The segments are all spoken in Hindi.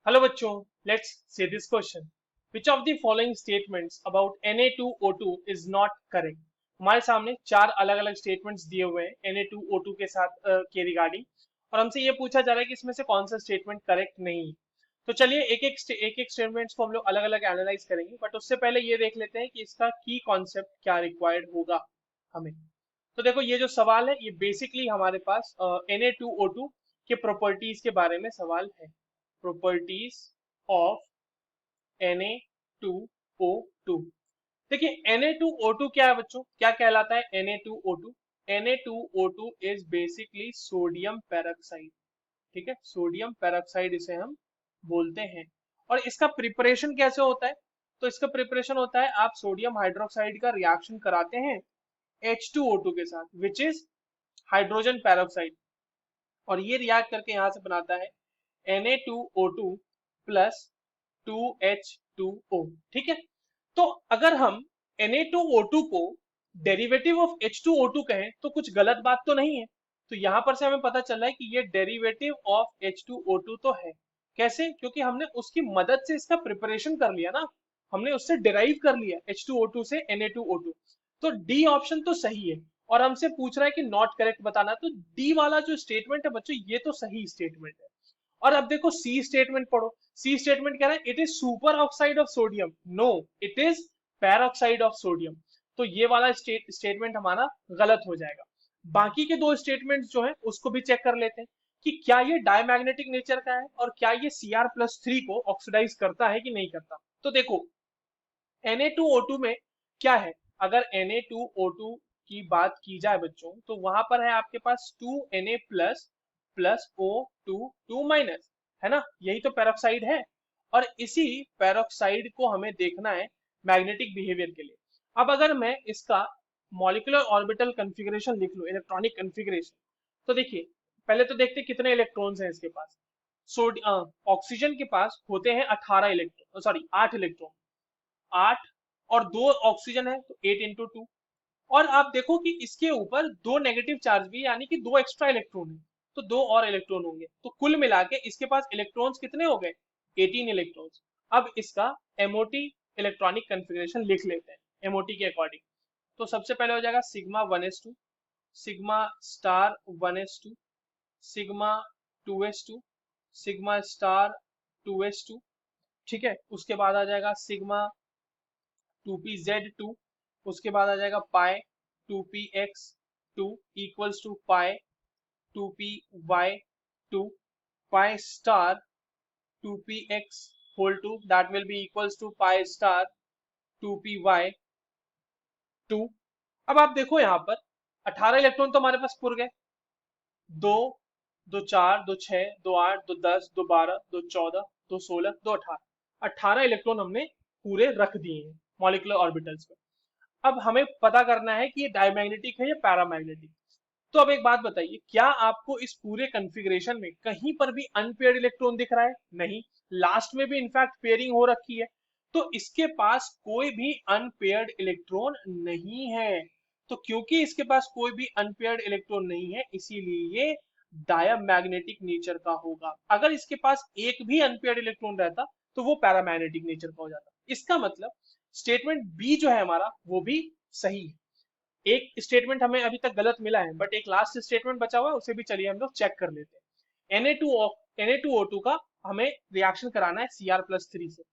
हेलो बच्चों, let's say this question. Which of the following statements about Na2O2 is not correct. हमारे सामने चार अलग अलग स्टेटमेंट्स दिए हुए हैं Na2O2 के साथ के रिगार्डिंग, और हमसे ये पूछा जा रहा है कि इसमें से कौन सा स्टेटमेंट करेक्ट नहीं है। तो चलिए एक एक स्टेटमेंट्स को हम लोग अलग अलग एनालाइज करेंगे, बट उससे पहले ये देख लेते हैं कि इसका की कॉन्सेप्ट क्या रिक्वायर्ड होगा हमें। तो देखो, ये जो सवाल है ये बेसिकली हमारे पास Na2O2 के प्रॉपर्टीज के बारे में सवाल है। Properties of Na2O2। देखिए, Na2O2 क्या है बच्चों, क्या कहलाता है Na2O2? Na2O2 is basically sodium peroxide. ठीक है, सोडियम पेरोक्साइड इसे हम बोलते हैं। और इसका प्रिपरेशन कैसे होता है? तो इसका प्रिपरेशन होता है, आप सोडियम हाइड्रोक्साइड का रिएक्शन कराते हैं H2O2 के साथ, विच इज हाइड्रोजन पेरोक्साइड, और ये रिएक्ट करके यहां से बनाता है Na2O2 प्लस 2H2O। ठीक है, तो अगर हम Na2O2 को डेरिवेटिव ऑफ H2O2 कहें तो कुछ गलत बात तो नहीं है। तो यहां पर से हमें पता चल रहा है कि ये डेरिवेटिव ऑफ H2O2 तो है। कैसे? क्योंकि हमने उसकी मदद से इसका प्रिपरेशन कर लिया ना, हमने उससे डिराइव कर लिया H2O2 से Na2O2। तो डी ऑप्शन तो सही है, और हमसे पूछ रहा है कि नॉट करेक्ट बताना, तो डी वाला जो स्टेटमेंट है बच्चों, ये तो सही स्टेटमेंट है। और अब देखो सी स्टेटमेंट पढ़ो। सी स्टेटमेंट कह रहा है it is superoxide of sodium. No, it is peroxide of sodium. तो ये वाला स्टेटमेंट हमारा गलत हो जाएगा। बाकी के दो स्टेटमेंट्स जो है उसको भी चेक कर लेते हैं कि क्या ये डायमैग्नेटिक नेचर का है और क्या ये Cr+3 को ऑक्सीडाइज करता है कि नहीं करता। तो देखो, Na2O2 में क्या है? अगर Na2O2 की बात की जाए बच्चों, तो वहां पर है आपके पास 2Na plus plus O2 minus, है ना? यही तो पेरोक्साइड है। और इसी पेरोक्साइड को हमें देखना है मैग्नेटिक बिहेवियर के लिए। अब अगर मैं इसका मॉलिक्यूलर ऑर्बिटल कन्फिग्रेशन लिख लूं, इलेक्ट्रॉनिक कन्फिग्रेशन, तो देखिए, पहले तो देखते कितने इलेक्ट्रॉन्स हैं इसके पास। ऑक्सीजन के पास होते हैं 18 इलेक्ट्रॉन, सॉरी 8 इलेक्ट्रॉन। 8 और 2 ऑक्सीजन है तो 8 × 2। और आप देखो कि इसके ऊपर दो नेगेटिव चार्ज भी, यानी कि दो एक्स्ट्रा इलेक्ट्रॉन है, तो दो और इलेक्ट्रॉन होंगे, तो कुल मिला के इसके पास इलेक्ट्रॉन्स कितने हो गए? 18 इलेक्ट्रॉन्स। अब इसका एमओटी इलेक्ट्रॉनिक कन्फिग्रेशन लिख लेते हैं एमओटी के अकॉर्डिंग। तो सबसे पहले हो जाएगा sigma 1s2, sigma star 1s2, sigma 2s2, sigma star 2s2। ठीक है, उसके बाद आ जाएगा सिग्मा 2pz2, उसके बाद आ जाएगा pi 2px2 equals to pi 2py2, pi star 2px whole 2 that will be equals to pi star 2py2। अब आप देखो यहाँ पर 18 इलेक्ट्रॉन तो हमारे पास पुर गए। दो, दो चार, दो छह, दो आठ, दो 10, दो 12, दो 14, दो 16, दो 18, 18 इलेक्ट्रॉन हमने पूरे रख दिए हैं मॉलिक्यूलर ऑर्बिटल्स पे। अब हमें पता करना है कि ये डायमैग्नेटिक है या पैरामैग्नेटिक। तो अब एक बात बताइए, क्या आपको इस पूरे कॉन्फ़िगरेशन में कहीं पर भी अनपेयर्ड इलेक्ट्रॉन दिख रहा है? नहीं। लास्ट में भी इनफैक्ट पेयरिंग हो रखी है, तो इसके पास कोई भी अनपेयर्ड इलेक्ट्रॉन नहीं है। तो क्योंकि इसके पास कोई भी अनपेयर्ड इलेक्ट्रॉन नहीं है, इसीलिए ये डायमैग्नेटिक नेचर का होगा। अगर इसके पास एक भी अनपेयर्ड इलेक्ट्रॉन रहता तो वो पैरामैग्नेटिक नेचर का हो जाता। इसका मतलब स्टेटमेंट बी जो है हमारा, वो भी सही है। एक स्टेटमेंट हमें अभी तक गलत मिला है, बट एक लास्ट स्टेटमेंट बचा हुआ है, उसे भी चलिए हम लोग चेक कर लेते हैं। Na2O2 का हमें रिएक्शन कराना है Cr+3 से।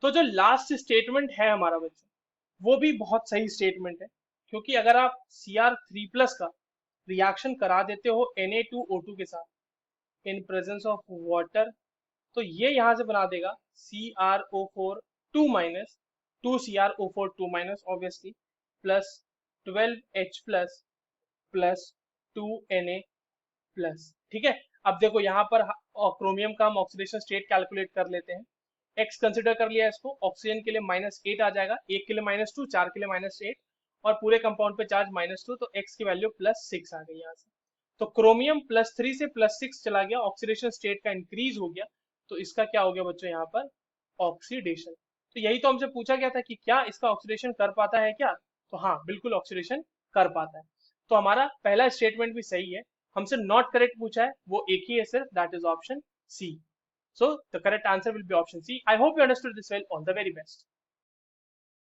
तो जो लास्ट स्टेटमेंट है हमारा बच्चों, वो भी बहुत सही स्टेटमेंट है, क्योंकि अगर आप Cr3+ का रिएक्शन करा देते हो Na2O2 के साथ इन प्रेजेंस ऑफ वाटर, तो ये यहां से बना देगा CrO4 2- 2Cr O4 2- obviously, plus 12H plus plus 2Na plus. ठीक है, अब देखो यहाँ पर क्रोमियम का हम ऑक्सीडेशन स्टेट कैलकुलेट कर लेते हैं। एक्स कंसिडर कर लिया इसको, ऑक्सीजन के लिए -8 आ जाएगा, एक के लिए -2, चार के लिए -8, और पूरे कंपाउंड पे चार्ज -2, तो एक्स की वैल्यू +6 आ गई यहाँ से। तो क्रोमियम +3 से +6 चला गया, ऑक्सीडेशन स्टेट का इंक्रीज हो गया, तो इसका क्या हो गया बच्चों यहाँ पर? ऑक्सीडेशन। तो यही तो हमसे पूछा गया था कि क्या इसका ऑक्सीडेशन कर पाता है क्या? तो हाँ, बिल्कुल ऑक्सीडेशन कर पाता है। तो हमारा पहला स्टेटमेंट भी सही है। हमसे नॉट करेक्ट पूछा है, वो एक ही है सिर्फ, that is option C. So the correct answer will be option C. I hope you understood this well. All the very best.